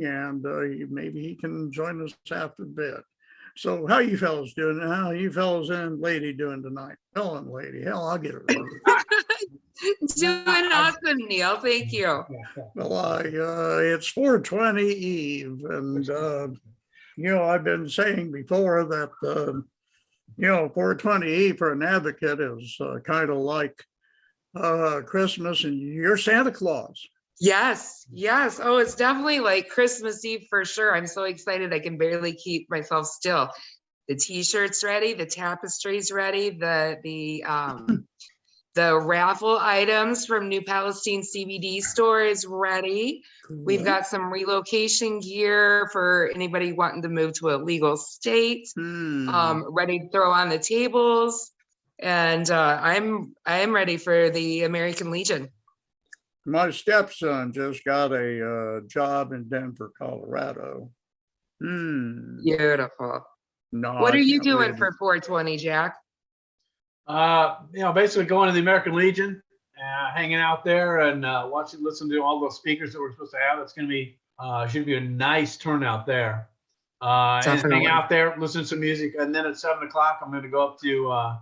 and maybe he can join us after bed. So how you fellas doing? How you fellas and lady doing tonight? Fellow and lady, hell, I'll get it right. Doing awesome, Neil. Thank you. Well, it's 420 Eve, and I've been saying before that 420 Eve for an advocate is kind of like Christmas, and you're Santa Claus. Yes. Oh, it's definitely like Christmas Eve for sure. I'm so excited. I can barely keep myself still. The t-shirts ready, the tapestries ready, the raffle items from New Palestine CBD store is ready. Cool. We've got some relocation gear for anybody wanting to move to a legal state. Ready to throw on the tables. And I am ready for the American Legion. My stepson just got a job in Denver, Colorado. Beautiful. No, what are you doing for 420, Jack? Basically going to the American Legion, hanging out there and listening to all those speakers that we're supposed to have. It's going to be, should be a nice turnout there. And hang out there, listen to some music. And then at 7 o'clock, I'm going to go up to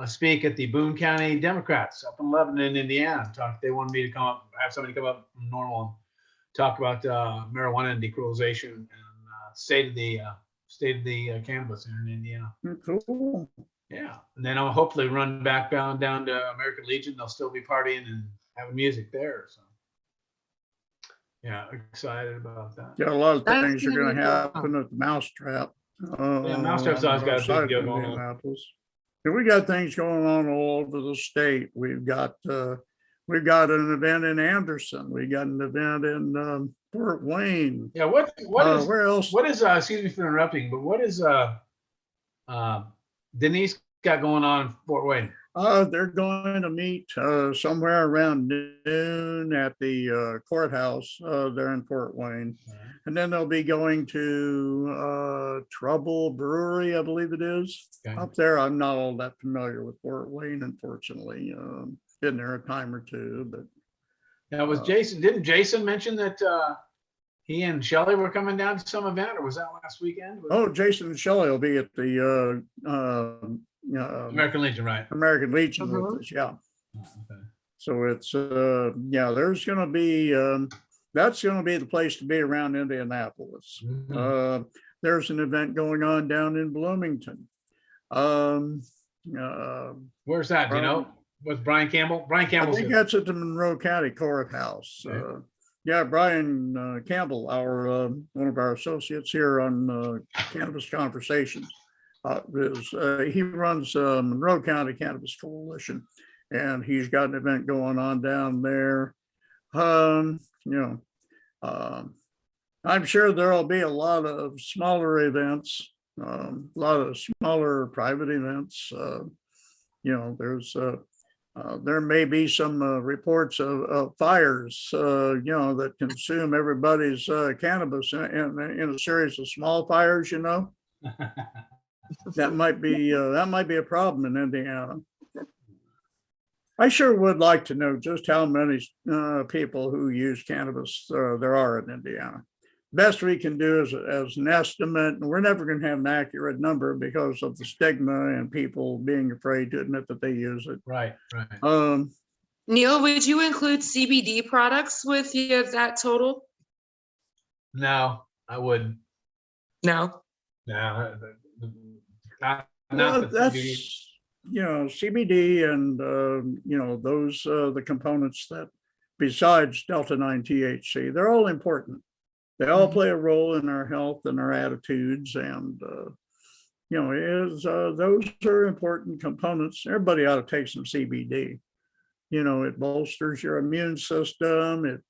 speak at the Boone County Democrats up in Lebanon, Indiana. They wanted me to come up, have somebody come up from Normal and talk about marijuana and decriminalization and state of the cannabis here in Indiana. Cool. Yeah, and then I'll hopefully run back down to American Legion. They'll still be partying and having music there. So, yeah, excited about that. Yeah, a lot of things are going to happen at the Mousetrap. Mousetrap's always got a big deal going on. And we got things going on all over the state. We've got an event in Anderson. We got an event in Fort Wayne. Yeah, what is where else? What is excuse me for interrupting, but what is Denise got going on in Fort Wayne? They're going to meet somewhere around noon at the courthouse there in Fort Wayne. And then they'll be going to Trouble Brewery, I believe it is, up there. I'm not all that familiar with Fort Wayne, unfortunately. Been there a time or two, but. Now, was Jason, didn't Jason mention that he and Shelley were coming down to some event, or was that last weekend? Jason and Shelley will be at the American Legion, right? American Legion with us, yeah. Okay. So it's there's going to be that's going to be the place to be around Indianapolis. There's an event going on down in Bloomington. Where's that? Do you know? With Brian Campbell? Brian Campbell. I think that's at the Monroe County Courthouse. Brian Campbell, our one of our associates here on Cannabis Conversations, he runs Monroe County Cannabis Coalition, and he's got an event going on down there. I'm sure there'll be a lot of smaller events, a lot of smaller private events. There may be some reports of fires, that consume everybody's cannabis in a series of small fires. That might be a problem in Indiana. I sure would like to know just how many people who use cannabis there are in Indiana. Best we can do is as an estimate, and we're never going to have an accurate number because of the stigma and people being afraid to admit that they use it. Right. Neil, would you include CBD products with that total? No, I wouldn't. No. No, that's CBD and those the components that besides Delta 9 THC, they're all important. They all play a role in our health and our attitudes, and those are important components. Everybody ought to take some CBD. It bolsters your immune system. It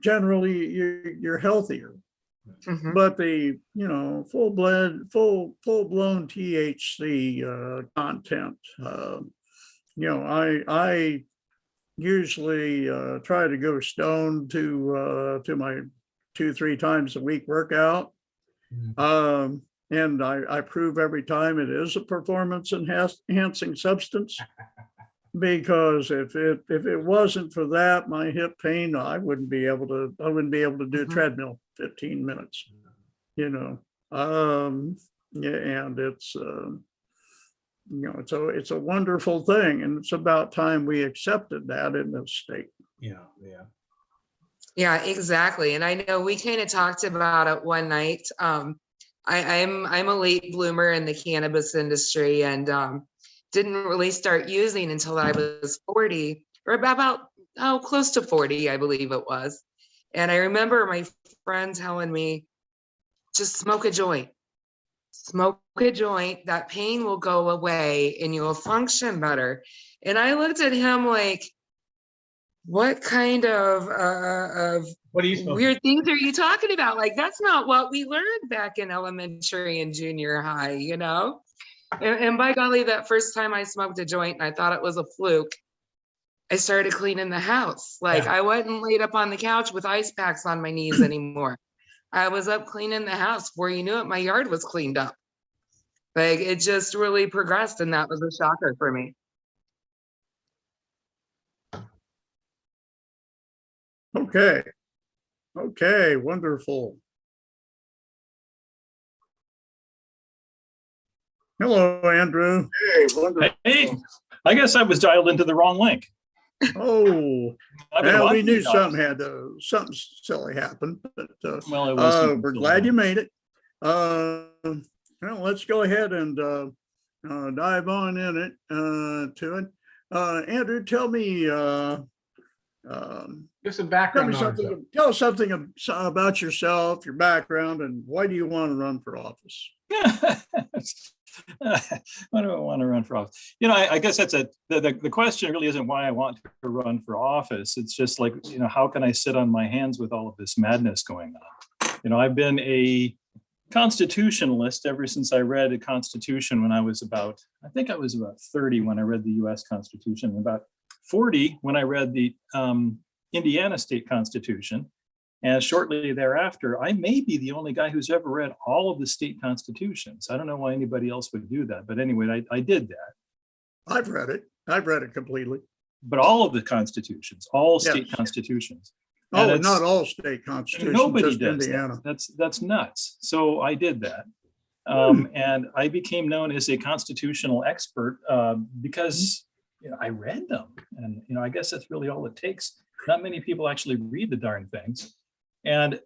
generally you're healthier. But the full blown THC content, I usually try to go stoned to my 2-3 times a week workout. And I prove every time it is a performance enhancing substance. because if it wasn't for that, my hip pain, I wouldn't be able to do treadmill 15 minutes, you know. Yeah, and it's it's a wonderful thing, and it's about time we accepted that in this state. Yeah. Yeah, exactly. And I know we kind of talked about it one night. I'm a late bloomer in the cannabis industry, and didn't really start using until I was 40, or about close to 40, I believe it was. And I remember my friend telling me, just smoke a joint. Smoke a joint, that pain will go away and you will function better. And I looked at him like, what kind of What are you smoking? weird things are you talking about? Like, that's not what we learned back in elementary and junior high, you know? And by golly, that first time I smoked a joint and I thought it was a fluke, I started cleaning the house. Like, Yeah. I wasn't laid up on the couch with ice packs on my knees anymore. I was up cleaning the house. Before you knew it, my yard was cleaned up. Like, it just really progressed, and that was a shocker for me. Okay. Okay, wonderful. Hello, Andrew. Hey, wonderful. Hey, I guess I was dialed into the wrong link. Oh, I've been well, we watching knew you guys. something silly happened, but Well, it wasn't we're silly. glad you made it. Well, let's go ahead and dive on in it to it. Andrew, tell me Give some background on yourself. tell us something about yourself, your background, and why do you want to run for office? Why do I want to run for office? You know, I guess that's the question really isn't why I want to run for office. It's just like, you know, how can I sit on my hands with all of this madness going on? You know, I've been a constitutionalist ever since I read a constitution when I was about 30 when I read the US Constitution, about 40 when I read the Indiana state constitution. And shortly thereafter, I may be the only guy who's ever read all of the state constitutions. I don't know why anybody else would do that, but anyway, I did that. I've read it completely. But all of the constitutions, all Yes. state constitutions. Oh, not all state constitutions. Nobody just does Indiana. that. That's nuts. So I did that. And I became known as a constitutional expert because I read them. And I guess that's really all it takes. Not many people actually read the darn things. And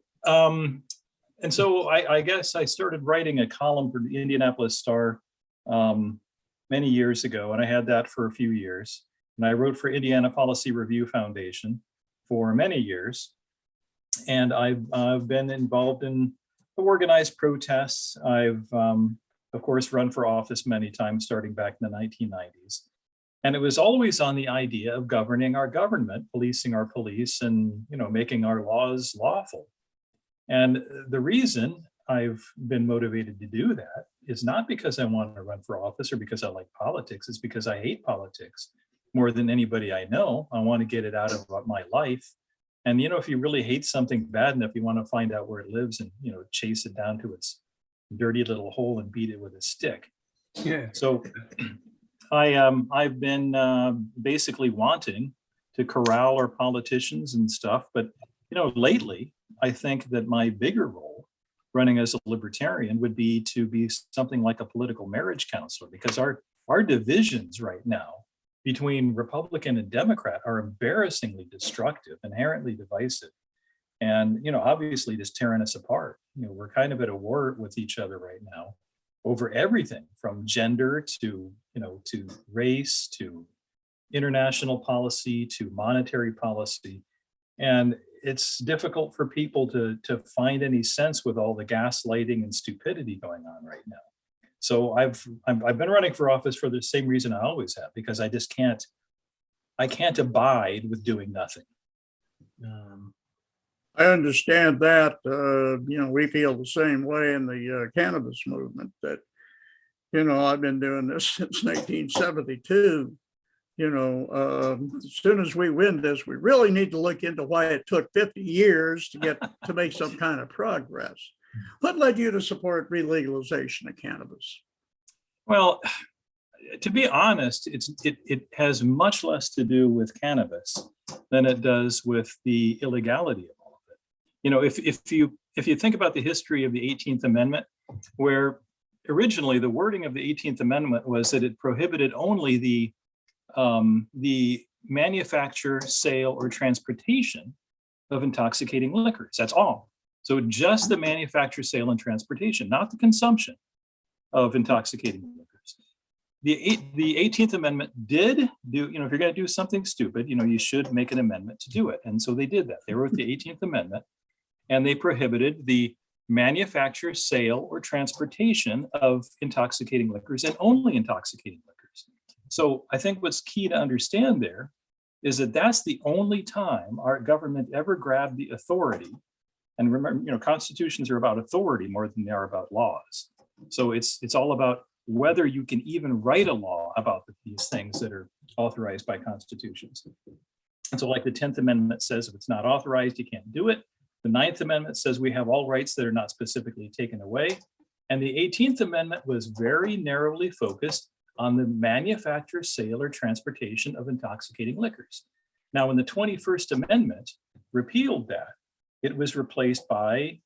so I guess I started writing a column for the Indianapolis Star many years ago, and I had that for a few years. And I wrote for Indiana Policy Review Foundation for many years. And I've been involved in organized protests. I've, of course, run for office many times, starting back in the 1990s. And it was always on the idea of governing our government, policing our police, and making our laws lawful. And the reason I've been motivated to do that is not because I want to run for office or because I like politics. It's because I hate politics more than anybody I know. I want to get it out of my life. And if you really hate something bad enough, you want to find out where it lives and chase it down to its dirty little hole and beat it with a stick. Yeah. So I've been basically wanting to corral our politicians and stuff, but lately I think that my bigger role running as a libertarian would be to be something like a political marriage counselor, because our divisions right now between Republican and Democrat are embarrassingly destructive, inherently divisive, and obviously just tearing us apart. We're kind of at a war with each other right now over everything from gender to to race, to international policy, to monetary policy. And it's difficult for people to find any sense with all the gaslighting and stupidity going on right now. So I've been running for office for the same reason I always have, because I just can't abide with doing nothing. I understand that. We feel the same way in the cannabis movement, that I've been doing this since 1972. As soon as we win this, we really need to look into why it took 50 years to make some kind of progress. What led you to support relegalization of cannabis? Well, to be honest, it has much less to do with cannabis than it does with the illegality of all of it. You know, if you think about the history of the 18th Amendment, where originally the wording of the 18th Amendment was that it prohibited only the manufacture, sale, or transportation of intoxicating liquors. That's all. So just the manufacture, sale, and transportation, not the consumption of intoxicating liquors. The 18th Amendment did do, you know, if you're going to do something stupid, you know, you should make an amendment to do it. And so they did that. They wrote the 18th Amendment, and they prohibited the manufacture, sale, or transportation of intoxicating liquors, and only intoxicating liquors. So I think what's key to understand there is that that's the only time our government ever grabbed the authority. And remember, you know, constitutions are about authority more than they are about laws. So it's all about whether you can even write a law about these things that are authorized by constitutions. And so like the 10th Amendment says, if it's not authorized, you can't do it. The 9th Amendment says we have all rights that are not specifically taken away. And the 18th Amendment was very narrowly focused on the manufacture, sale, or transportation of intoxicating liquors. Now, when the 21st Amendment repealed that, it was replaced by,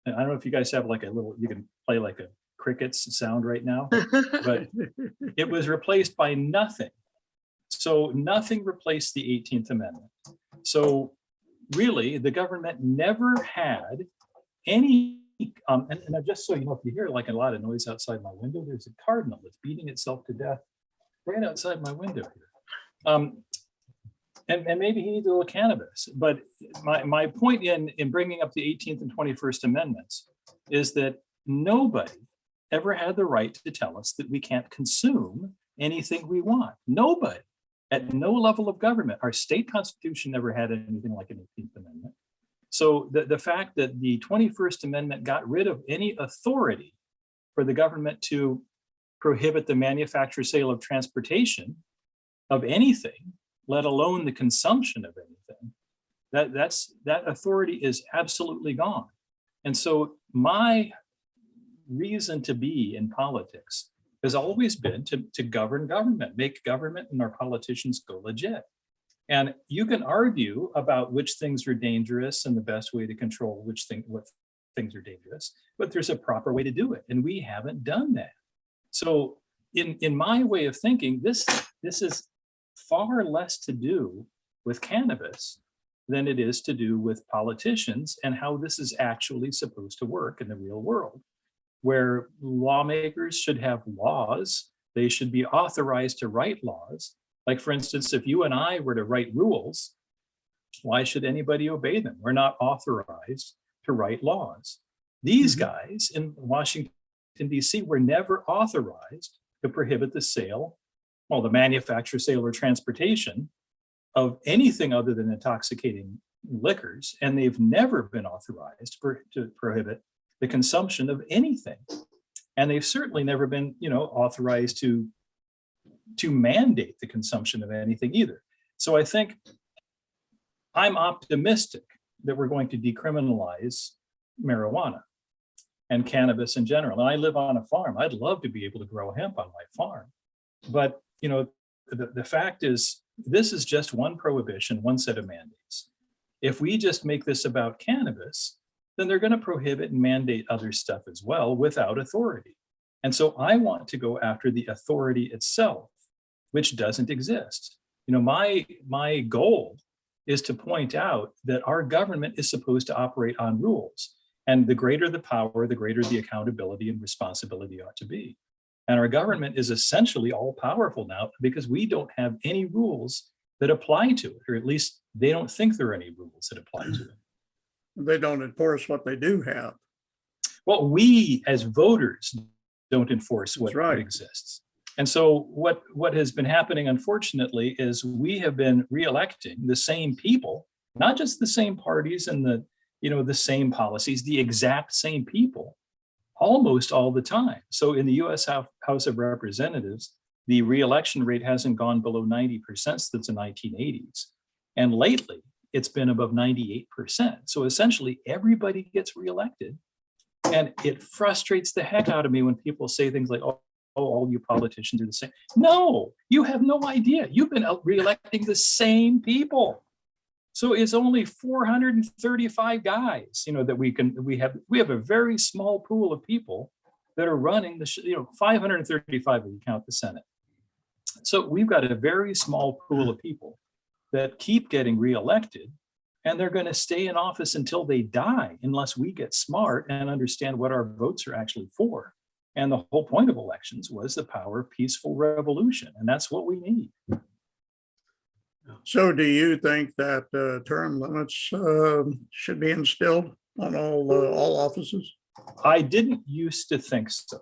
I don't know if you guys have like a little, you can play like a crickets sound right now, but it was replaced by nothing. So nothing replaced the 18th Amendment. So really, the government never had any, and just so you know, if you hear like a lot of noise outside my window, there's a cardinal that's beating itself to death right outside my window here. And maybe he needs a little cannabis. But my point in bringing up the 18th and 21st Amendments is that nobody ever had the right to tell us that we can't consume anything we want. Nobody, at no level of government. Our state constitution never had anything like an 18th Amendment. So the fact that the 21st Amendment got rid of any authority for the government to prohibit the manufacture, sale, of transportation of anything, let alone the consumption of anything, that authority is absolutely gone. And so my reason to be in politics has always been to govern government, make government and our politicians go legit. And you can argue about which things are dangerous and the best way to control what things are dangerous, but there's a proper way to do it. And we haven't done that. So in my way of thinking, this is far less to do with cannabis than it is to do with politicians and how this is actually supposed to work in the real world, where lawmakers should have laws. They should be authorized to write laws. Like, for instance, if you and I were to write rules, why should anybody obey them? We're not authorized to write laws. These guys in Washington, D.C. were never authorized to prohibit the sale, well, the manufacture, sale, or transportation of anything other than intoxicating liquors. And they've never been authorized to prohibit the consumption of anything. And they've certainly never been, authorized to mandate the consumption of anything either. So I think I'm optimistic that we're going to decriminalize marijuana and cannabis in general. And I live on a farm. I'd love to be able to grow hemp on my farm. But, the fact is, this is just one prohibition, one set of mandates. If we just make this about cannabis, then they're going to prohibit and mandate other stuff as well without authority. And so I want to go after the authority itself, which doesn't exist. My goal is to point out that our government is supposed to operate on rules. And the greater the power, the greater the accountability and responsibility ought to be. And our government is essentially all powerful now because we don't have any rules that apply to it, or at least they don't think there are any rules that apply to it. They don't enforce what they do have. Well, we as voters don't enforce what right. exists. And so what has been happening, unfortunately, is we have been reelecting the same people, not just the same parties and the same policies, the exact same people, almost all the time. So in the US House of Representatives, the reelection rate hasn't gone below 90% since the 1980s. And lately, it's been above 98%. So essentially, everybody gets reelected. And it frustrates the heck out of me when people say things like, oh, all you politicians are the same. No, you have no idea. You've been out re-electing the same people. So it's only 435 guys, that we have a very small pool of people that are running 535 if you count the Senate. So we've got a very small pool of people that keep getting reelected, and they're going to stay in office until they die unless we get smart and understand what our votes are actually for. And the whole point of elections was the power of peaceful revolution, and that's what we need. So do you think that term limits should be instilled on all offices? I didn't used to think so.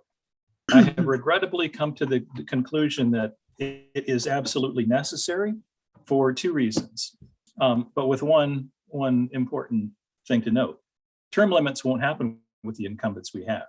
I have regrettably come to the conclusion that it is absolutely necessary for two reasons. But with one important thing to note, term limits won't happen with the incumbents we have.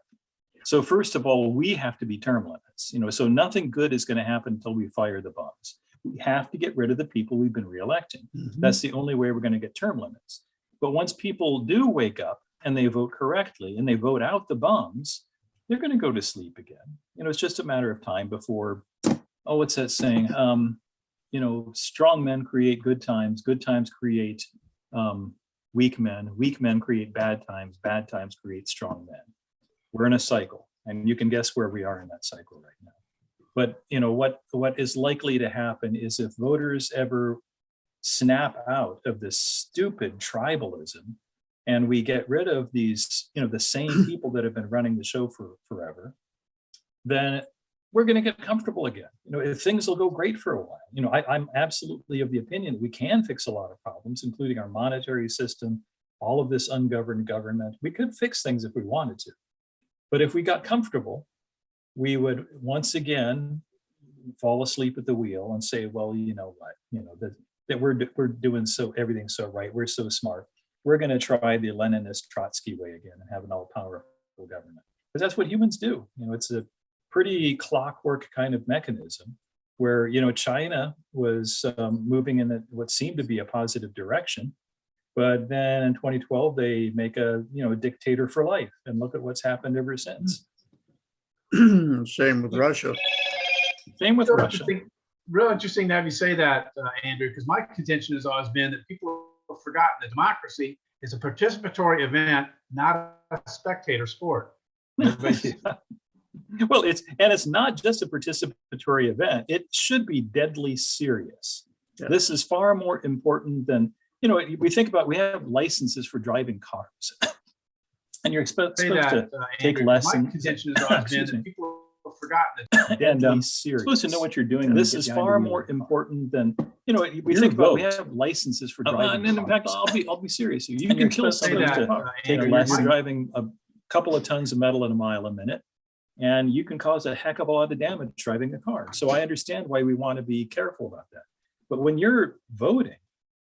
So first of all, we have to be term limits, so nothing good is going to happen until we fire the bums. We have to get rid of the people we've been reelecting. Mhm. That's the only way we're going to get term limits. But once people do wake up and they vote correctly and they vote out the bums, they're going to go to sleep again. It's just a matter of time before, what's that saying? Strong men create good times create weak men create bad times create strong men. We're in a cycle, and you can guess where we are in that cycle right now. But what is likely to happen is if voters ever snap out of this stupid tribalism and we get rid of these, the same people that have been running the show for forever, then we're going to get comfortable again. Things will go great for a while. I'm absolutely of the opinion that we can fix a lot of problems, including our monetary system, all of this ungoverned government. We could fix things if we wanted to. But if we got comfortable, we would once again fall asleep at the wheel and say, well, you know what, that we're doing everything so right. We're so smart. We're going to try the Leninist Trotsky way again and have an all-powerful government. Because that's what humans do. It's a pretty clockwork kind of mechanism where, China was moving in what seemed to be a positive direction. But then in 2012, they make a dictator for life. And look at what's happened ever since. Same with Russia. Same with Russia. Real interesting to have you say that, Andrew, because my contention has always been that people have forgotten that democracy is a participatory event, not a spectator sport. Well, it's not just a participatory event. It should be deadly serious. Yeah. This is far more important than, we think about, we have licenses for driving cars. And you're supposed to take lessons. My contention has always been that people have forgotten that. And supposed to know what you're doing. This is far more important than, we think about, we have licenses for driving. And in fact, I'll be serious. You can kill somebody to take a lesson driving a couple of tons of metal at a mile a minute. And you can cause a heck of a lot of damage driving a car. So I understand why we want to be careful about that. But when you're voting,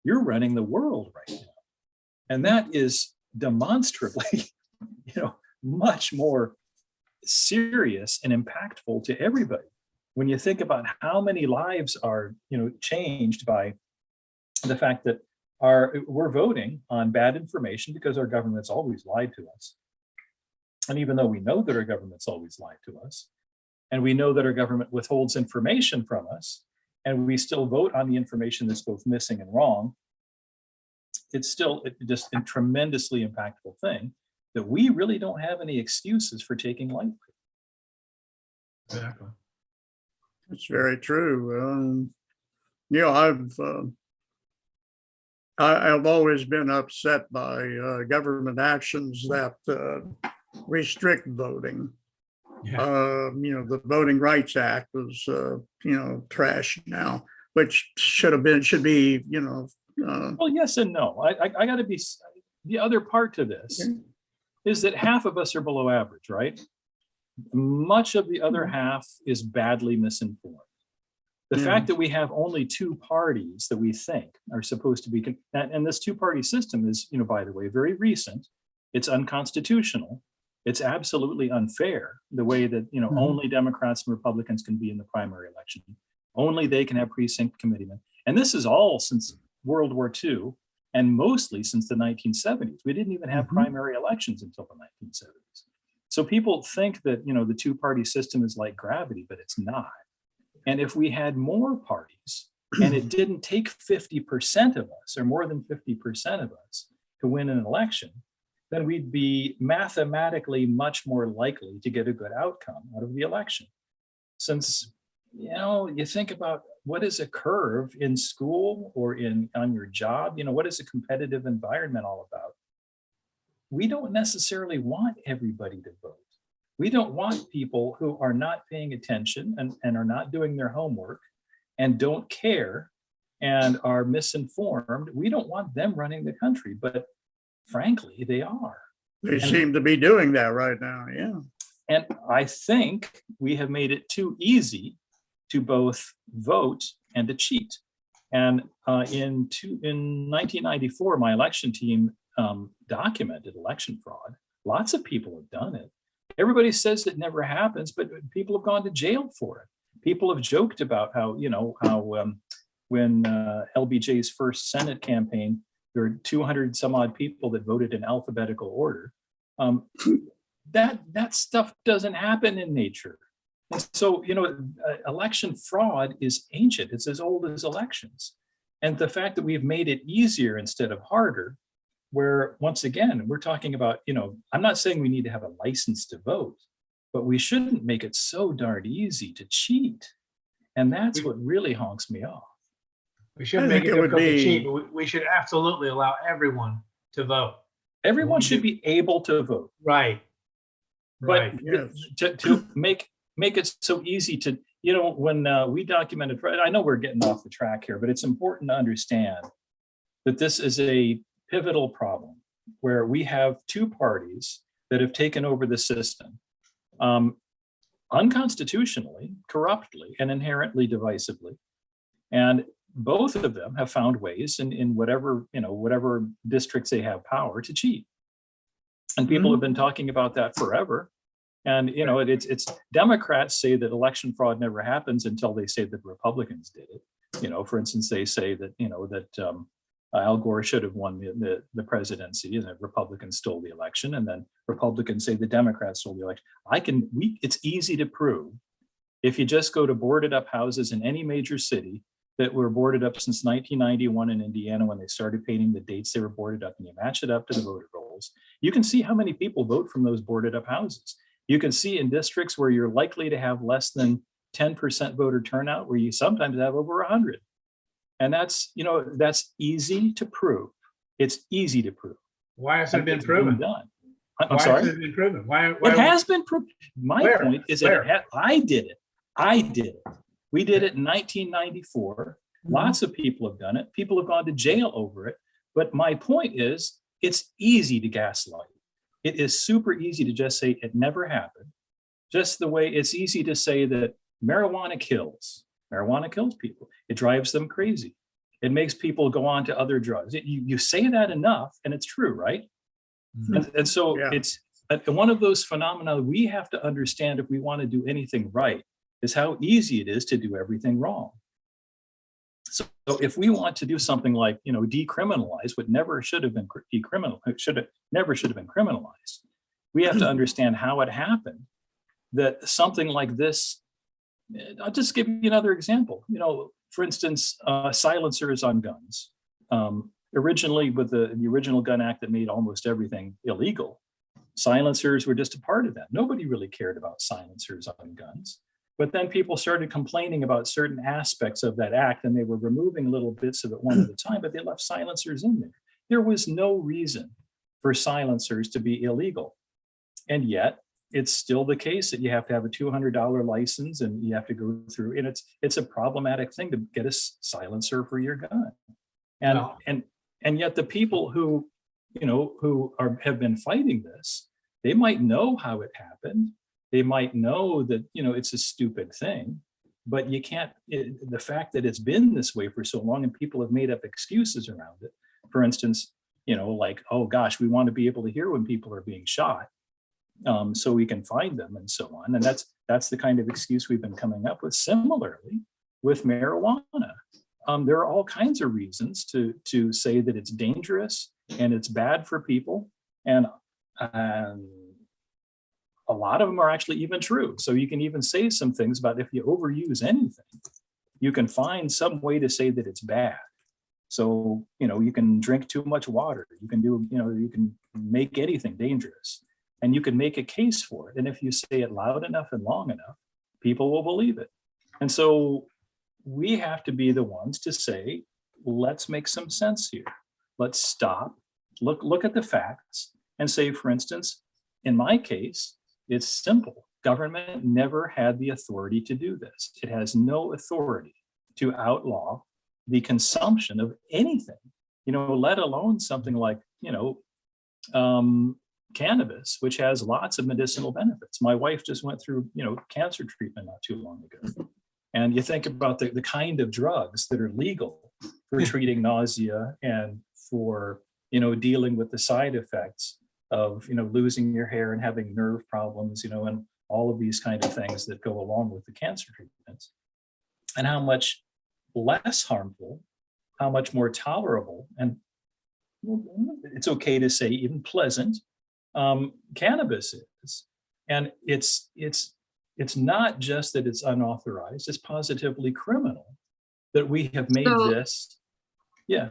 you're running the world right now. And that is demonstrably, much more serious and impactful to everybody. When you think about how many lives are, changed by the fact that we're voting on bad information because our government's always lied to us. And even though we know that our government's always lied to us, and we know that our government withholds information from us, and we still vote on the information that's both missing and wrong, it's still just a tremendously impactful thing that we really don't have any excuses for taking lightly. Exactly. That's very true. I've always been upset by government actions that restrict voting. Yeah. The Voting Rights Act was, trash now, which should be, Well, yes and no. I got to be, the other part to this is that half of us are below average, right? Much of the other half is badly misinformed. The fact that we have only two parties that we think are supposed to be, and this two-party system is, by the way, very recent. It's unconstitutional. It's absolutely unfair, the way that, only Democrats and Republicans can be in the primary election. Only they can have precinct committeemen. And this is all since World War II, and mostly since the 1970s. We didn't even have primary elections until the 1970s. So people think that, the two-party system is like gravity, but it's not. And if we had more parties and it didn't take 50% of us or more than 50% of us to win an election, then we'd be mathematically much more likely to get a good outcome out of the election. Since, you think about what is a curve in school or on your job, what is a competitive environment all about? We don't necessarily want everybody to vote. We don't want people who are not paying attention and are not doing their homework and don't care and are misinformed. We don't want them running the country, but frankly, they are. They seem to be doing that right now, yeah. And I think we have made it too easy to both vote and to cheat. And in 1994, my election team documented election fraud. Lots of people have done it. Everybody says it never happens, but people have gone to jail for it. People have joked about how when LBJ's first Senate campaign, there were 200 some odd people that voted in alphabetical order. That stuff doesn't happen in nature. And so, election fraud is ancient. It's as old as elections. And the fact that we've made it easier instead of harder, where once again, we're talking about, I'm not saying we need to have a license to vote, but we shouldn't make it so darn easy to cheat. And that's what really honks me off. We shouldn't make it difficult to cheat, but we should absolutely allow everyone to vote. Everyone should be able to vote. Right. But Yes. to make it so easy to, when we documented, I know we're getting off the track here, but it's important to understand that this is a pivotal problem where we have two parties that have taken over the system unconstitutionally, corruptly, and inherently divisively. And both of them have found ways in whatever districts they have power to cheat. And people have been talking about that forever. And it's Democrats say that election fraud never happens until they say that Republicans did it. For instance, they say that Al Gore should have won the presidency and that Republicans stole the election, and then Republicans say the Democrats stole the election. It's easy to prove if you just go to boarded up houses in any major city that were boarded up since 1991 in Indiana when they started painting the dates they were boarded up, and you match it up to the voter rolls, you can see how many people vote from those boarded up houses. You can see in districts where you're likely to have less than 10% voter turnout, where you sometimes have over 100. And that's easy to prove. It's easy to prove. Why hasn't it been proven? Done. I'm sorry? Why hasn't it been proven? Why it has been proven. My point is that I did it. We did it in 1994. Lots of people have done it. People have gone to jail over it. But my point is, it's easy to gaslight. It is super easy to just say it never happened. Just the way it's easy to say that marijuana kills. Marijuana kills people. It drives them crazy. It makes people go on to other drugs. You say that enough, and it's true, right? And so it's one of those phenomena we have to understand if we want to do anything right, is how easy it is to do everything wrong. So if we want to do something like, decriminalize what never should have been never should have been criminalized, we have to understand how it happened that something like this. I'll just give you another example. For instance, silencers on guns. Originally, with the original gun act that made almost everything illegal, silencers were just a part of that. Nobody really cared about silencers on guns. But then people started complaining about certain aspects of that act, and they were removing little bits of it one at a time, but they left silencers in there. There was no reason for silencers to be illegal. And yet, it's still the case that you have to have a $200 license and you have to go through, and it's a problematic thing to get a silencer for your gun. And yet the people who have been fighting this, they might know how it happened. They might know that, it's a stupid thing, but you can't, the fact that it's been this way for so long and people have made up excuses around it. For instance, like, oh gosh, we want to be able to hear when people are being shot. So we can find them and so on. And that's the kind of excuse we've been coming up with. Similarly, with marijuana, there are all kinds of reasons to say that it's dangerous and it's bad for people. And a lot of them are actually even true. So you can even say some things about if you overuse anything, you can find some way to say that it's bad. So, you can drink too much water. You can do, you can make anything dangerous, and you can make a case for it. And if you say it loud enough and long enough, people will believe it. And so we have to be the ones to say, let's make some sense here. Let's stop, look at the facts and say, for instance, in my case, it's simple. Government never had the authority to do this. It has no authority to outlaw the consumption of anything, let alone something like, cannabis, which has lots of medicinal benefits. My wife just went through, cancer treatment not too long ago. And you think about the kind of drugs that are legal for treating nausea and for, dealing with the side effects of, losing your hair and having nerve problems, and all of these kind of things that go along with the cancer treatments, and how much less harmful, how much more tolerable, and it's okay to say even pleasant, cannabis is. And it's not just that it's unauthorized, it's positively criminal that we have made this. Yeah.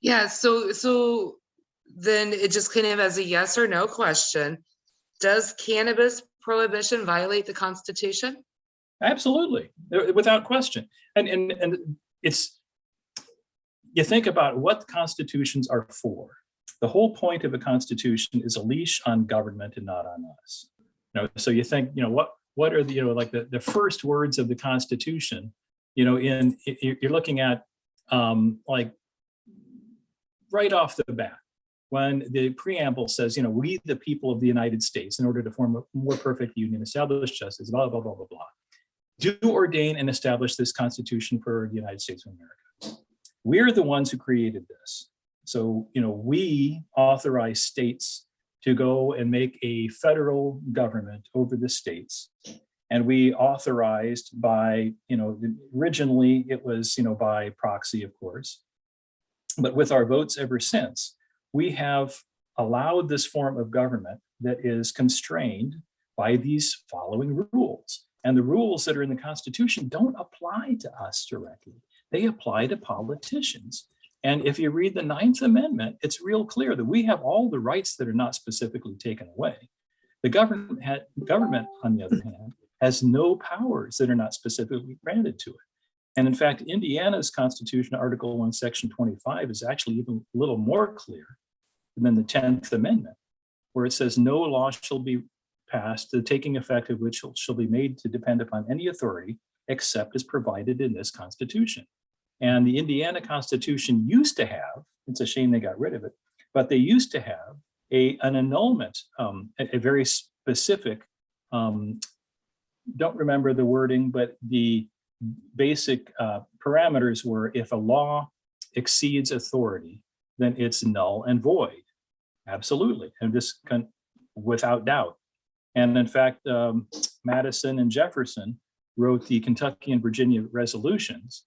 Yeah. So then it just kind of as a yes or no question, does cannabis prohibition violate the Constitution? Absolutely, without question. And it's, you think about what the constitutions are for. The whole point of a constitution is a leash on government and not on us. So you think, what are the, like the first words of the Constitution, you're looking at like right off the bat, when the preamble says, we, the people of the United States, in order to form a more perfect union, establish justice, blah, blah, blah, blah, blah, do ordain and establish this Constitution for the United States of America. We're the ones who created this. So, we authorize states to go and make a federal government over the states. And we authorized by, originally it was, by proxy, of course. But with our votes ever since, we have allowed this form of government that is constrained by these following rules. And the rules that are in the Constitution don't apply to us directly. They apply to politicians. And if you read the 9th Amendment, it's real clear that we have all the rights that are not specifically taken away. The government, on the other hand, has no powers that are not specifically granted to it. And in fact, Indiana's Constitution, Article 1, Section 25, is actually even a little more clear than the 10th Amendment, where it says no law shall be passed, the taking effect of which shall be made to depend upon any authority except as provided in this Constitution. And the Indiana Constitution used to have, it's a shame they got rid of it, but they used to have an annulment, a very specific, don't remember the wording, but the basic parameters were if a law exceeds authority, then it's null and void. Absolutely, and this without doubt. And in fact, Madison and Jefferson wrote the Kentucky and Virginia resolutions,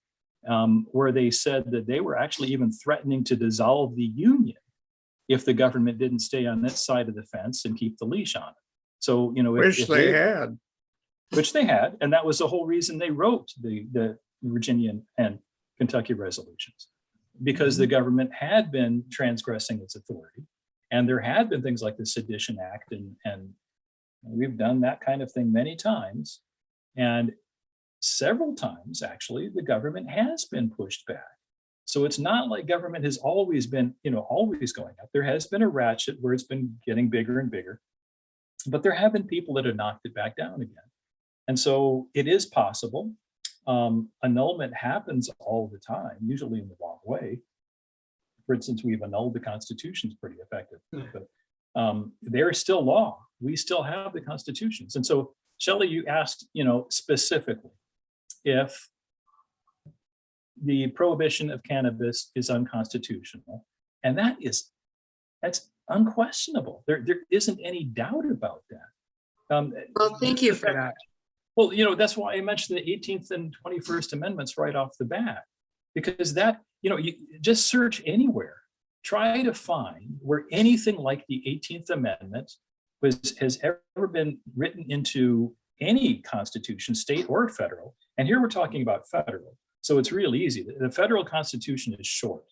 where they said that they were actually even threatening to dissolve the Union if the government didn't stay on its side of the fence and keep the leash on it. So, which they had. Which they had, and that was the whole reason they wrote the Virginia and Kentucky resolutions, because the government had been transgressing its authority, and there had been things like the Sedition Act, and we've done that kind of thing many times, and several times actually the government has been pushed back. So it's not like government has always been, always going up. There has been a ratchet where it's been getting bigger and bigger, but there have been people that have knocked it back down again. And so it is possible. Annulment happens all the time, usually in the wrong way. For instance, we've annulled the Constitution, is pretty effective, but there is still law. We still have the constitutions. And so, Shelley, you asked, specifically if the prohibition of cannabis is unconstitutional, and that's unquestionable. There isn't any doubt about that. Well, thank you for that. Well, that's why I mentioned the 18th and 21st Amendments right off the bat, because that, you just search anywhere, try to find where anything like the 18th Amendment has ever been written into any constitution, state or federal. And here we're talking about federal. So it's real easy. The federal constitution is short.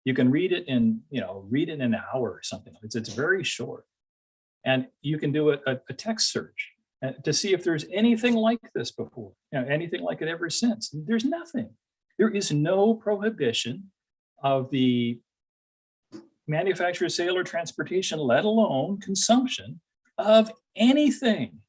You can read it in, read it in an hour or something. It's very short. And you can do a text search to see if there's anything like this before, anything like it ever since. There's nothing. There is no prohibition of the manufacture, sale, or transportation, let alone consumption of anything.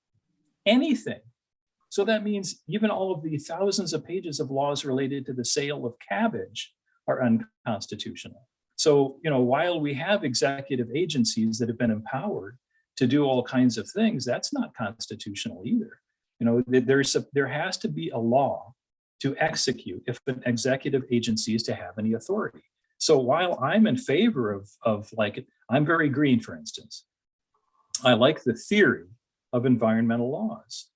So that means even all of the thousands of pages of laws related to the sale of cabbage are unconstitutional. So, while we have executive agencies that have been empowered to do all kinds of things, that's not constitutional either. There has to be a law to execute if an executive agency is to have any authority. So while I'm in favor of I'm very green, for instance, I like the theory of environmental laws,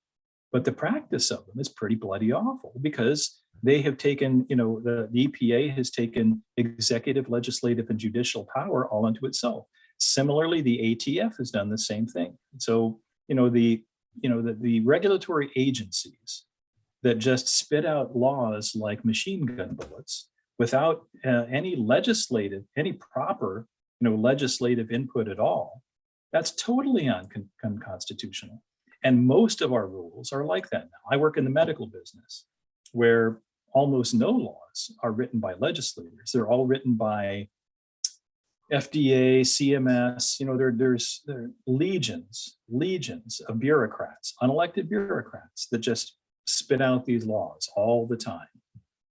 but the practice of them is pretty bloody awful because they have taken, the EPA has taken executive, legislative, and judicial power all unto itself. Similarly, the ATF has done the same thing. So, the regulatory agencies that just spit out laws like machine gun bullets without any proper, legislative input at all, that's totally unconstitutional. And most of our rules are like that now. I work in the medical business where almost no laws are written by legislators. They're all written by FDA, CMS, there are legions of bureaucrats, unelected bureaucrats that just spit out these laws all the time.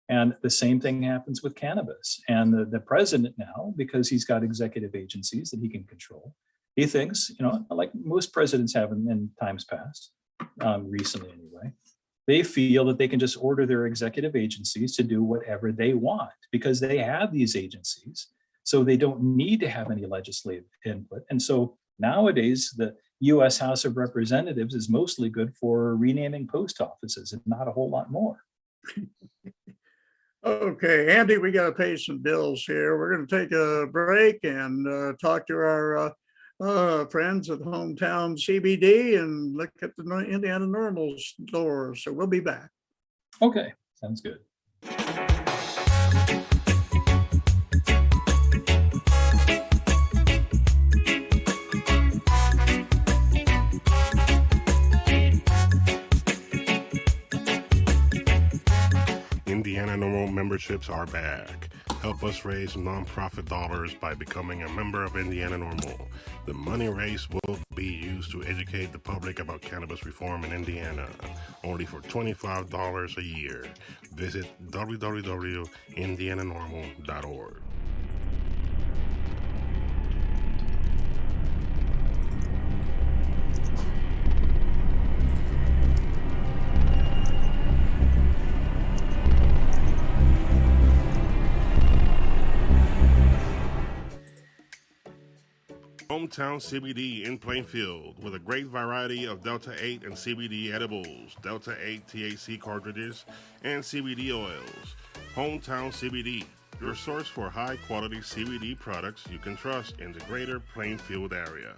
And the same thing happens with cannabis. And the president now, because he's got executive agencies that he can control, he thinks, like most presidents have in times past, recently anyway, they feel that they can just order their executive agencies to do whatever they want because they have these agencies. So they don't need to have any legislative input. And so nowadays, the US House of Representatives is mostly good for renaming post offices and not a whole lot more. Okay, Andy, we got to pay some bills here. We're going to take a break and talk to our friends at Hometown CBD and look at the Indiana Normal stores. So we'll be back. Okay, sounds good. Indiana Normal memberships are back. Help us raise nonprofit dollars by becoming a member of Indiana Normal. The money raised will be used to educate the public about cannabis reform in Indiana, only for $25 a year. Visit www.indiananormal.org. Hometown CBD in Plainfield with a great variety of Delta 8 and CBD edibles, Delta 8 THC cartridges, and CBD oils. Hometown CBD, your source for high-quality CBD products you can trust in the greater Plainfield area.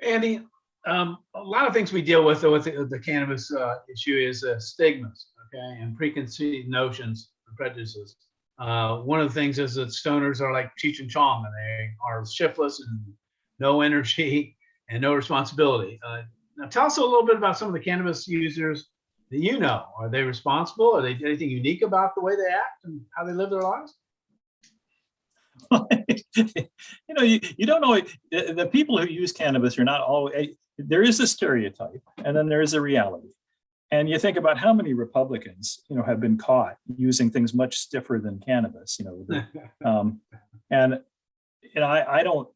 Andy, a lot of things we deal with the cannabis issue is stigmas, okay, and preconceived notions and prejudices. One of the things is that stoners are like Cheech and Chong, and they are shiftless and no energy and no responsibility. Now tell us a little bit about some of the cannabis users that you know. Are they responsible? Are they anything unique about the way they act and how they live their lives? You don't know, the people who use cannabis are not always, there is a stereotype and then there is a reality. And you think about how many Republicans, have been caught using things much stiffer than cannabis, and I don't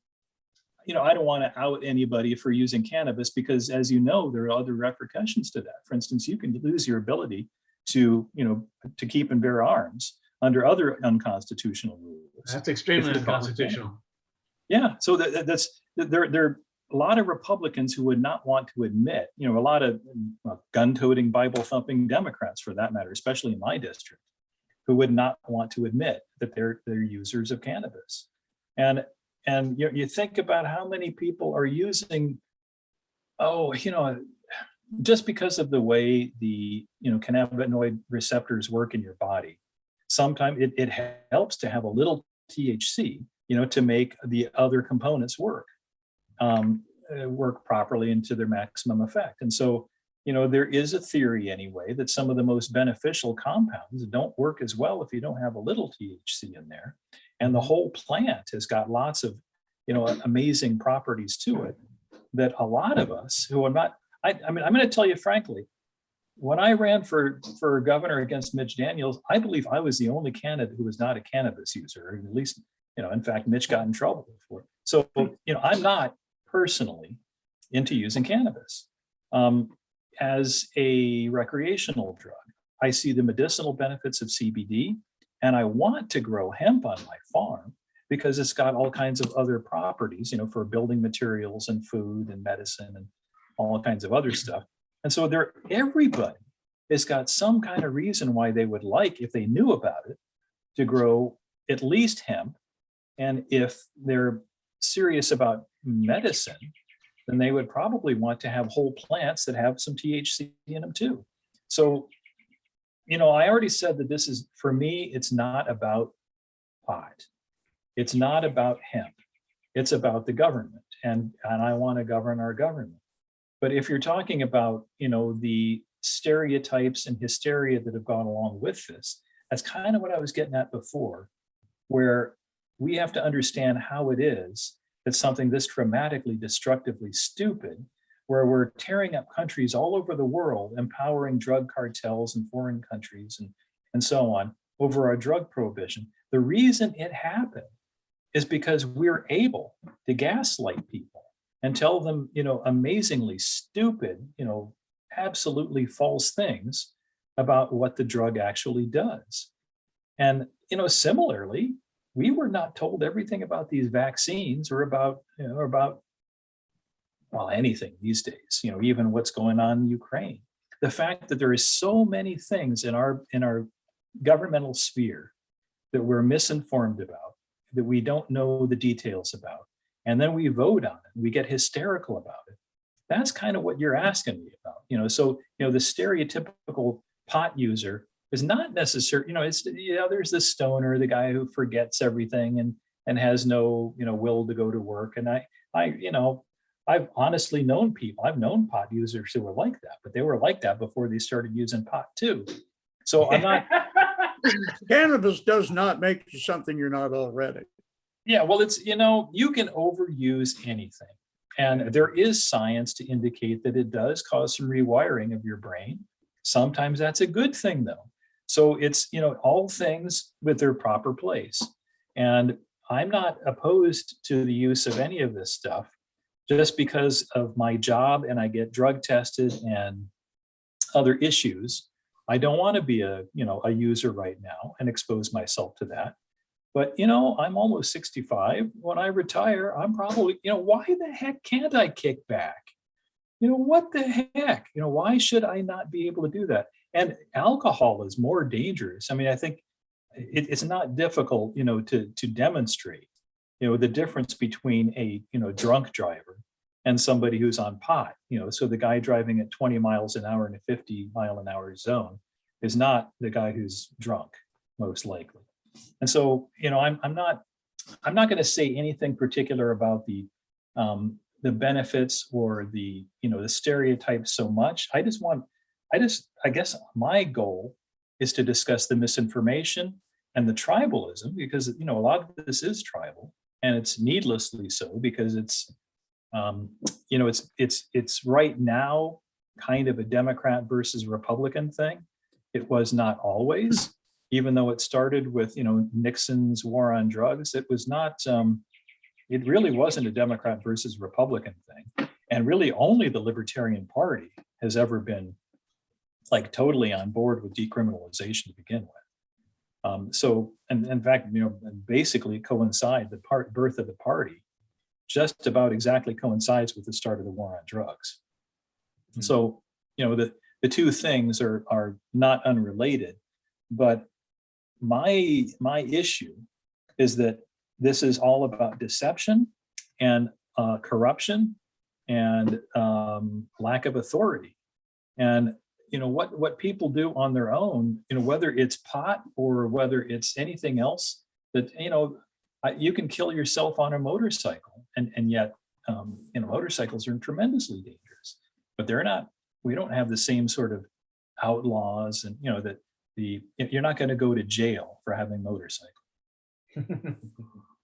want to out anybody for using cannabis because, as you know, there are other repercussions to that. For instance, you can lose your ability to keep and bear arms under other unconstitutional rules. That's extremely unconstitutional. Yeah, so there are a lot of Republicans who would not want to admit, a lot of gun-toting, Bible-thumping Democrats, for that matter, especially in my district, who would not want to admit that they're users of cannabis. And you think about how many people are using, just because of the way the cannabinoid receptors work in your body. Sometimes it helps to have a little THC, to make the other components work properly and to their maximum effect. And so, there is a theory anyway that some of the most beneficial compounds don't work as well if you don't have a little THC in there. And the whole plant has got lots of, amazing properties to it that a lot of us who are not, I'm going to tell you frankly, when I ran for governor against Mitch Daniels, I believe I was the only candidate who was not a cannabis user, or at least, in fact, Mitch got in trouble for it. So, I'm not personally into using cannabis as a recreational drug. I see the medicinal benefits of CBD, and I want to grow hemp on my farm because it's got all kinds of other properties, for building materials and food and medicine and all kinds of other stuff. And so everybody has got some kind of reason why they would like, if they knew about it, to grow at least hemp. And if they're serious about medicine, then they would probably want to have whole plants that have some THC in them too. So, I already said that this is, for me, it's not about pot. It's not about hemp. It's about the government. And I want to govern our government. But if you're talking about, the stereotypes and hysteria that have gone along with this, that's kind of what I was getting at before, where we have to understand how it is that something this dramatically, destructively stupid, where we're tearing up countries all over the world, empowering drug cartels in foreign countries and so on over our drug prohibition. The reason it happened is because we're able to gaslight people and tell them, amazingly stupid, absolutely false things about what the drug actually does. And, similarly, we were not told everything about these vaccines or about anything these days, even what's going on in Ukraine. The fact that there is so many things in our governmental sphere that we're misinformed about, that we don't know the details about, and then we vote on it, we get hysterical about it. That's kind of what you're asking me about, so, the stereotypical pot user is not necessarily, there's the stoner, the guy who forgets everything and has no, will to go to work. And I've honestly known people, I've known pot users who were like that, but they were like that before they started using pot too. So I'm not. Cannabis does not make you something you're not already. Yeah, well, it's, you can overuse anything. And there is science to indicate that it does cause some rewiring of your brain. Sometimes that's a good thing though. So it's, all things with their proper place. And I'm not opposed to the use of any of this stuff just because of my job and I get drug tested and other issues. I don't want to be a user right now and expose myself to that. But, I'm almost 65. When I retire, I'm probably, why the heck can't I kick back? What the heck? Why should I not be able to do that? And alcohol is more dangerous. I mean, I think it's not difficult, to demonstrate, the difference between a, drunk driver and somebody who's on pot, so the guy driving at 20 miles an hour in a 50-mile-an-hour zone is not the guy who's drunk, most likely. And so, I'm not going to say anything particular about the the benefits or the, the stereotypes so much. I guess my goal is to discuss the misinformation and the tribalism, because, a lot of this is tribal, and it's needlessly so, because it's, it's right now kind of a Democrat versus Republican thing. It was not always, even though it started with, Nixon's war on drugs. It was not, it really wasn't a Democrat versus Republican thing. And really only the Libertarian Party has ever been like totally on board with decriminalization to begin with. So, and in fact, basically coincide, the birth of the party just about exactly coincides with the start of the war on drugs. And so, the two things are not unrelated, but my issue is that this is all about deception and corruption and lack of authority. And what people do on their own, whether it's pot or whether it's anything else, that you can kill yourself on a motorcycle, and yet motorcycles are tremendously dangerous, but they're not. We don't have the same sort of outlaws, and that you're not going to go to jail for having a motorcycle.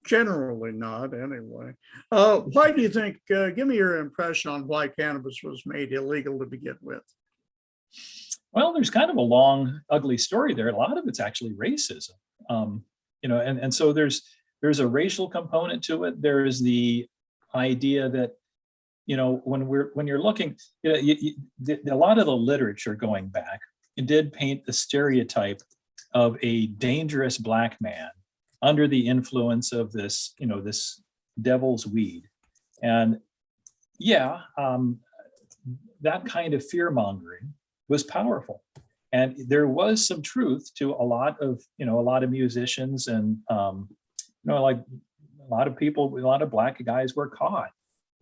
Generally not, anyway. Why do you think, give me your impression on why cannabis was made illegal to begin with? Well, there's kind of a long, ugly story there. A lot of it's actually racism, and so there's a racial component to it. There is the idea that, when you're looking, a lot of the literature going back, it did paint the stereotype of a dangerous Black man under the influence of this, this devil's weed. And that kind of fear mongering was powerful. And there was some truth to a lot of musicians, and, like a lot of people, a lot of Black guys were caught.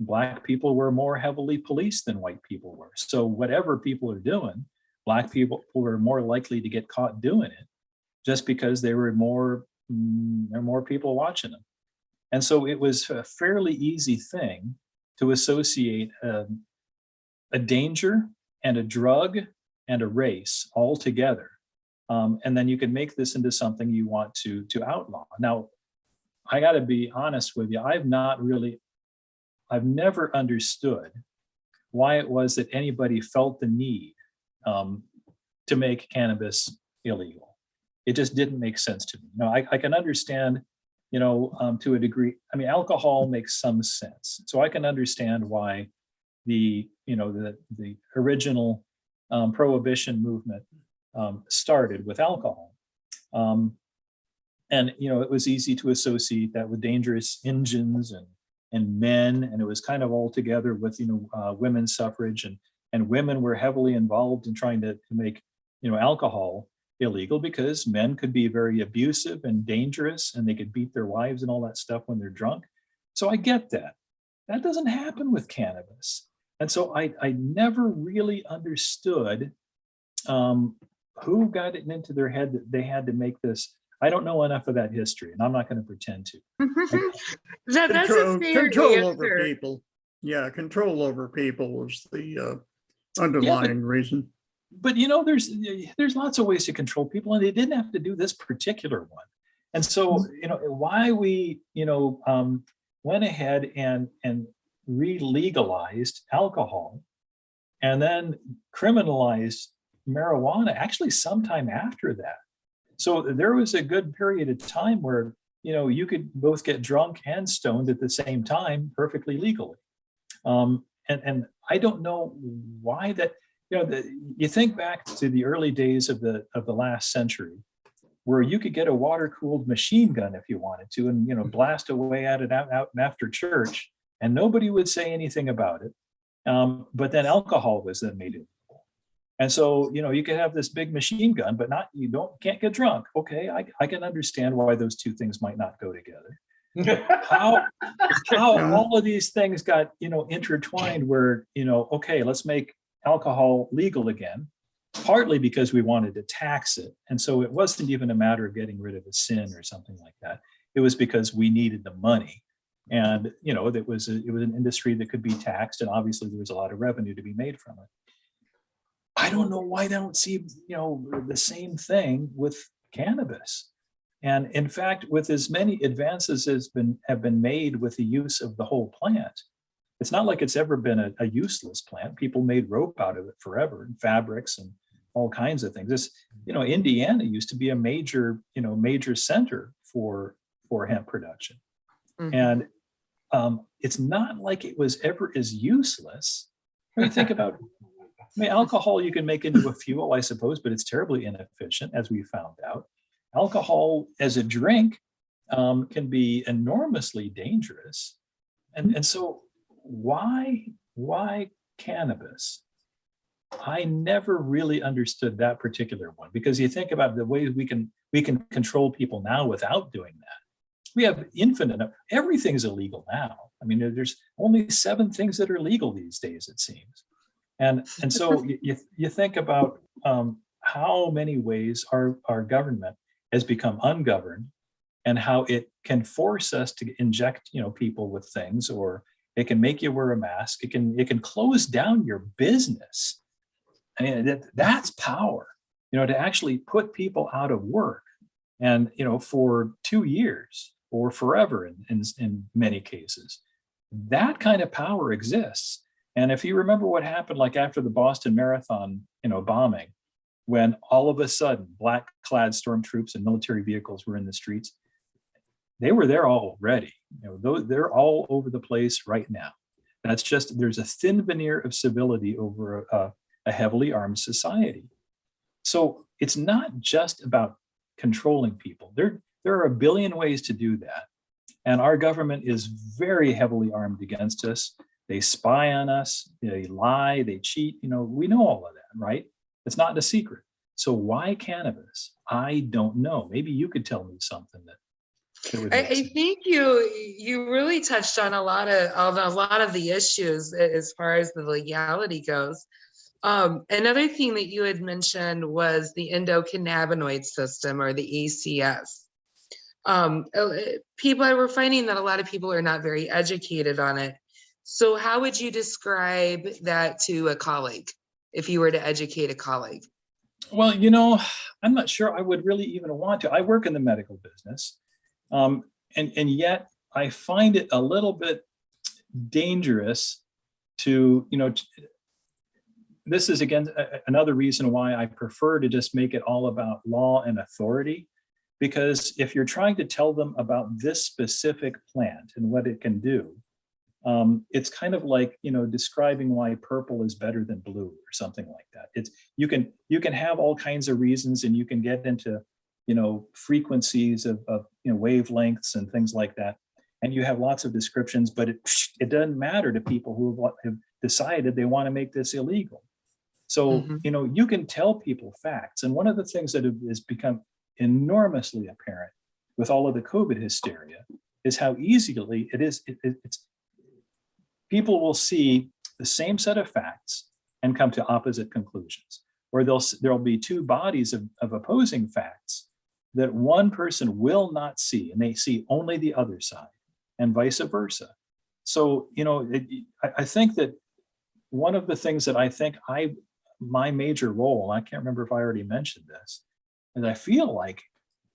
Black people were more heavily policed than white people were. So whatever people are doing, Black people were more likely to get caught doing it, just because there were more people watching them. And so it was a fairly easy thing to associate a danger and a drug and a race all together. And then you can make this into something you want to outlaw. Now, I got to be honest with you. I've never understood why it was that anybody felt the need to make cannabis illegal. It just didn't make sense to me. I can understand, to a degree. I mean, alcohol makes some sense. So I can understand why the original prohibition movement started with alcohol. And, it was easy to associate that with dangerous engines and men, and it was kind of all together with, women's suffrage, and women were heavily involved in trying to make, alcohol illegal, because men could be very abusive and dangerous, and they could beat their wives and all that stuff when they're drunk. So I get that. That doesn't happen with cannabis. And so I never really understood who got it into their head that they had to make this. I don't know enough of that history, and I'm not going to pretend to. That's a fair control over answer. people. Yeah, control over people was the underlying reason. But there's lots of ways to control people, and they didn't have to do this particular one. And so why we went ahead and re-legalized alcohol, and then criminalized marijuana actually sometime after that. So there was a good period of time where you could both get drunk and stoned at the same time perfectly legally. And I don't know why that. You think back to the early days of the last century, where you could get a water-cooled machine gun if you wanted to, and blast away at it out after church, and nobody would say anything about it. But then alcohol was then made illegal, and so you could have this big machine gun, but can't get drunk. Okay, I can understand why those two things might not go together. How all of these things got intertwined, where okay, let's make alcohol legal again, partly because we wanted to tax it. And so it wasn't even a matter of getting rid of a sin or something like that. It was because we needed the money And, you know, it was an industry that could be taxed, and obviously there was a lot of revenue to be made from it. I don't know why they don't see, you know, the same thing with cannabis. And in fact, with as many advances as have been made with the use of the whole plant, it's not like it's ever been a useless plant. People made rope out of it forever, and fabrics and all kinds of things. This, you know, Indiana used to be a major center for hemp production. And it's not like it was ever as useless. When you think about, I mean, alcohol you can make into a fuel, I suppose, but it's terribly inefficient, as we found out. Alcohol as a drink can be enormously dangerous. And so why cannabis? I never really understood that particular one, because you think about the ways we can control people now without doing that. We have infinite, everything's illegal now. I mean, there's only 7 things that are legal these days, it seems. And so you think about how many ways our government has become ungoverned, and how it can force us to inject, you know, people with things, or it can make you wear a mask. It can close down your business. I mean, that's power, you know, to actually put people out of work, and, you know, for 2 years or forever in many cases. That kind of power exists. And if you remember what happened, like after the Boston Marathon, you know, bombing, when all of a sudden black-clad stormtroops and military vehicles were in the streets, they were there already. You know, they're all over the place right now. That's just, there's a thin veneer of civility over a heavily armed society. So it's not just about controlling people. There are a billion ways to do that. And our government is very heavily armed against us. They spy on us, they lie, they cheat. You know, we know all of that, right? It's not a secret. So why cannabis? I don't know. Maybe you could tell me something that would make I sense. think you really touched on a lot of the issues as far as the legality goes. Another thing that you had mentioned was the endocannabinoid system, or the ECS. We're finding that a lot of people are not very educated on it. So how would you describe that to a colleague, if you were to educate a colleague? Well, you know, I'm not sure I would really even want to. I work in the medical business, and yet I find it a little bit dangerous to, you know, this is again another reason why I prefer to just make it all about law and authority. Because if you're trying to tell them about this specific plant and what it can do, it's kind of like, you know, describing why purple is better than blue or something like that. It's you can have all kinds of reasons, and you can get into, you know, frequencies of you know, wavelengths and things like that, and you have lots of descriptions, but it doesn't matter to people who have decided they want to make this illegal. So you know, you can tell people facts, and one of the things that has become enormously apparent with all of the COVID hysteria is how easily it is. It's people will see the same set of facts and come to opposite conclusions, or there'll be 2 bodies of opposing facts that one person will not see, and they see only the other side, and vice versa. So, you know, I think that one of the things that I think my major role, and I can't remember if I already mentioned this, is I feel like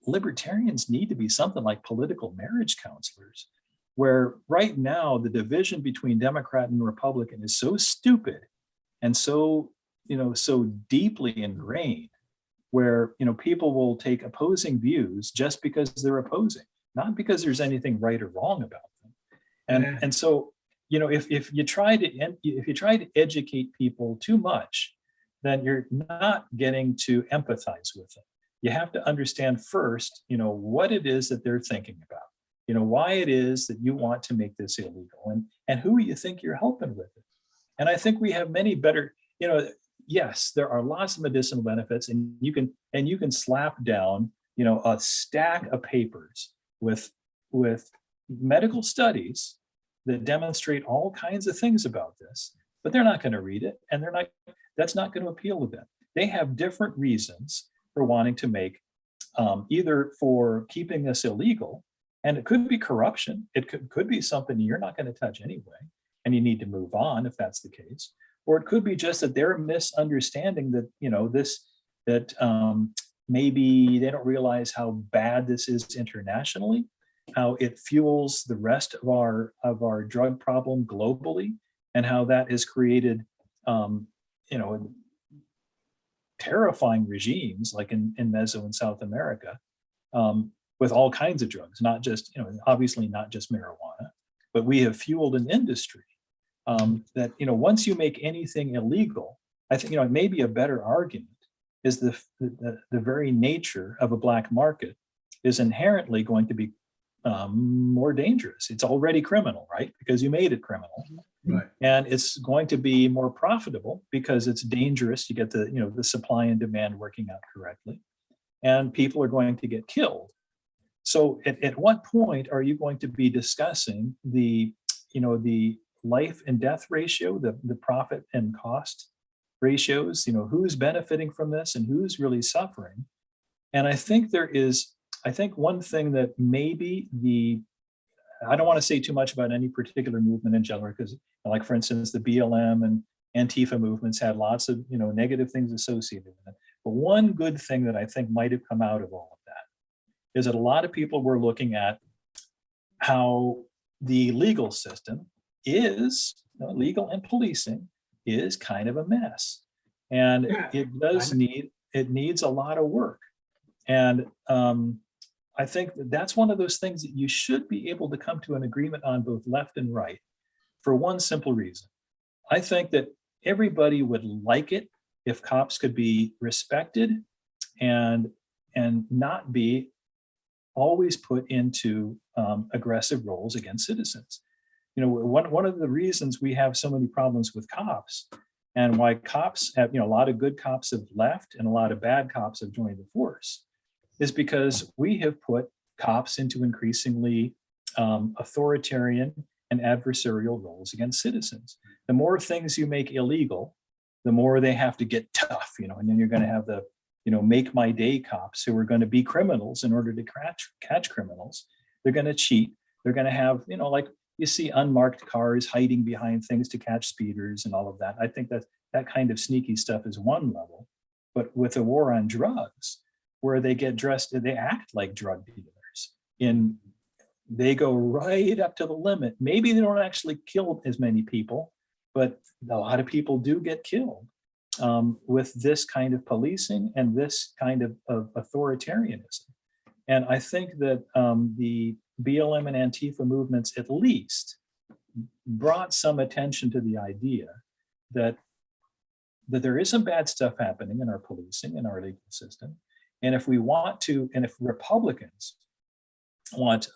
libertarians need to be something like political marriage counselors, where right now the division between Democrat and Republican is so stupid and so, you know, so deeply ingrained, where, you know, people will take opposing views just because they're opposing, not because there's anything right or wrong about them. And so, you know, if you try to educate people too much, then you're not getting to empathize with them. You have to understand first, you know, what it is that they're thinking about, you know, why it is that you want to make this illegal, and who you think you're helping with it. And I think we have many better, you know, yes, there are lots of medicinal benefits, and you can slap down, you know, a stack of papers with medical studies that demonstrate all kinds of things about this, but they're not going to read it, and that's not going to appeal to them. They have different reasons for wanting to make, either for keeping this illegal, And it could be corruption. It could be something you're not going to touch anyway, and you need to move on if that's the case. Or it could be just that they're misunderstanding that, maybe they don't realize how bad this is internationally, how it fuels the rest of our drug problem globally, and how that has created, terrifying regimes like in Meso and South America, with all kinds of drugs, not just, obviously not just marijuana, but we have fueled an industry that, once you make anything illegal, I think, maybe a better argument is the very nature of a black market is inherently going to be more dangerous. It's already criminal, right? Because you made it criminal. Right. And it's going to be more profitable because it's dangerous. You get the supply and demand working out correctly, and people are going to get killed. So at what point are you going to be discussing the life and death ratio, the profit and cost ratios, who's benefiting from this and who's really suffering? And I think one thing that maybe I don't want to say too much about any particular movement in general, because like, for instance, the BLM and Antifa movements had lots of, negative things associated with it. But one good thing that I think might have come out of all of that is that a lot of people were looking at how the legal system is, legal and policing is kind of a mess. And it needs a lot of work. And I think that's one of those things that you should be able to come to an agreement on, both left and right, for one simple reason. I think that everybody would like it if cops could be respected and not be always put into aggressive roles against citizens. One of the reasons we have so many problems with cops, and why cops have, a lot of good cops have left and a lot of bad cops have joined the force, is because we have put cops into increasingly authoritarian and adversarial roles against citizens. The more things you make illegal, the more they have to get tough, and then you're going to have the, make my day cops who are going to be criminals in order to catch criminals. They're going to cheat. They're going to have, like you see unmarked cars hiding behind things to catch speeders and all of that. I think that kind of sneaky stuff is one level. But with a war on drugs, where they get dressed, they act like drug dealers. They go right up to the limit. Maybe they don't actually kill as many people, but a lot of people do get killed with this kind of policing and this kind of authoritarianism. And I think that the BLM and Antifa movements at least brought some attention to the idea that there is some bad stuff happening in our policing and our legal system. And if we want to, and if Republicans want,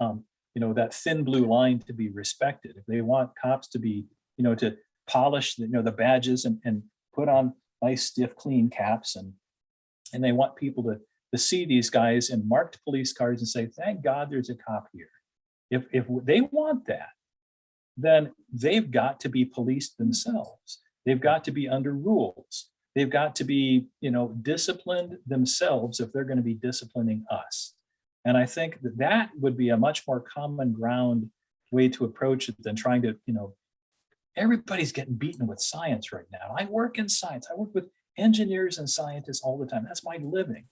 that thin blue line to be respected, if they want cops to be, to polish, the badges and put on nice, stiff, clean caps, and they want people to see these guys in marked police cars and say, thank God there's a cop here. If they want that, then they've got to be policed themselves. They've got to be under rules. They've got to be, disciplined themselves if they're going to be disciplining us. And I think that would be a much more common ground way to approach it than trying to, everybody's getting beaten with science right now. I work in science. I work with engineers and scientists all the time. That's my living.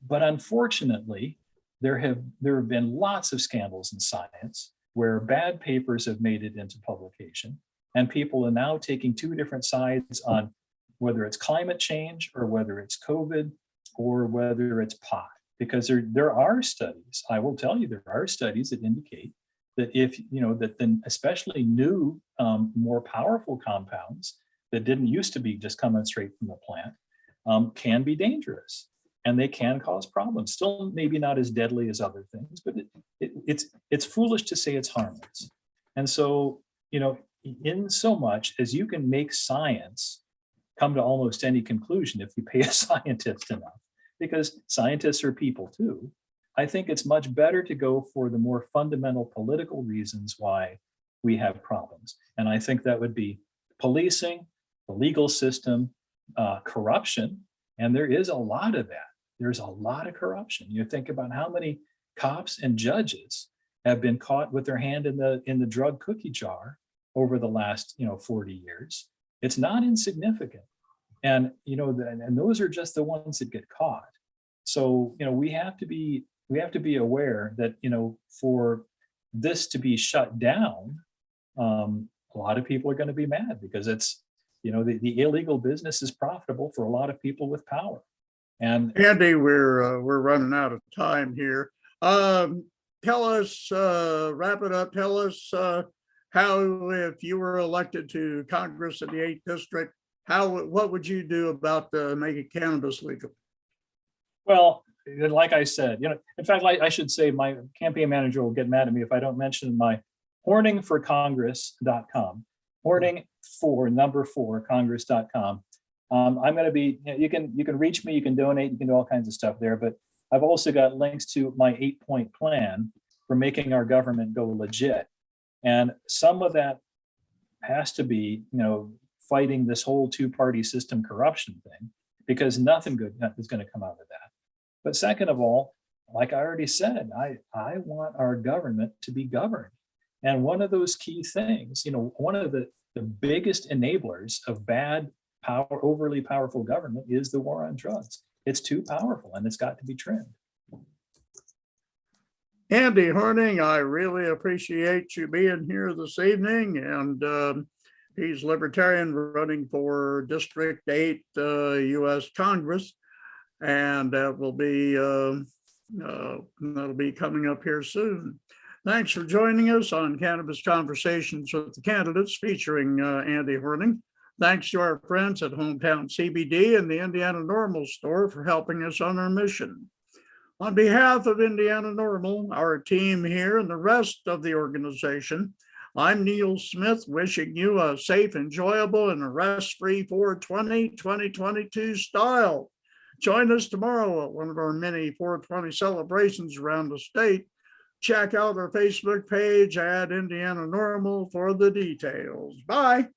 But unfortunately, there have been lots of scandals in science where bad papers have made it into publication, and people are now taking two different sides on whether it's climate change or whether it's COVID or whether it's pot. Because there are studies, I will tell you, there are studies that indicate that if, that then especially new, more powerful compounds that didn't used to be just coming straight from the plant can be dangerous, and they can cause problems. Still maybe not as deadly as other things, but it's foolish to say it's harmless. And so, in so much as you can make science come to almost any conclusion if you pay a scientist enough, because scientists are people too, I think it's much better to go for the more fundamental political reasons why we have problems. And I think that would be policing, the legal system, corruption, and there is a lot of that. There's a lot of corruption. You think about how many cops and judges have been caught with their hand in the drug cookie jar over the last 40 years. It's not insignificant. And and those are just the ones that get caught. So we have to be aware that for this to be shut down, a lot of people are going to be mad because it's the illegal business is profitable for a lot of people with power. And Andy, we're running out of time here. Tell us, wrap it up. Tell us how, if you were elected to Congress in the 8th district, what would you do about making cannabis legal? well, like I said, in fact, I should say my campaign manager will get mad at me if I don't mention my horningforcongress.com, horning4congress.com. I'm going to be, you can reach me, you can donate, you can do all kinds of stuff there, but I've also got links to my 8-point plan for making our government go legit. And some of that has to be, fighting this whole two-party system corruption thing, because nothing good is going to come out of that. But second of all, like I already said, I want our government to be governed. And one of those key things, one of the biggest enablers of bad power, overly powerful government is the war on drugs. It's too powerful and it's got to be trimmed. Andy Horning, I really appreciate you being here this evening. And he's Libertarian running for District 8 U.S. Congress. And that will be that'll be coming up here soon. Thanks for joining us on Cannabis Conversations with the Candidates featuring Andy Horning. Thanks to our friends at Hometown CBD and the Indiana Normal Store for helping us on our mission. On behalf of Indiana Normal, our team here, and the rest of the organization, I'm Neil Smith, wishing you a safe, enjoyable, and arrest-free 420 2022 style. Join us tomorrow at one of our many 420 celebrations around the state. Check out our Facebook page at Indiana Normal for the details. Bye.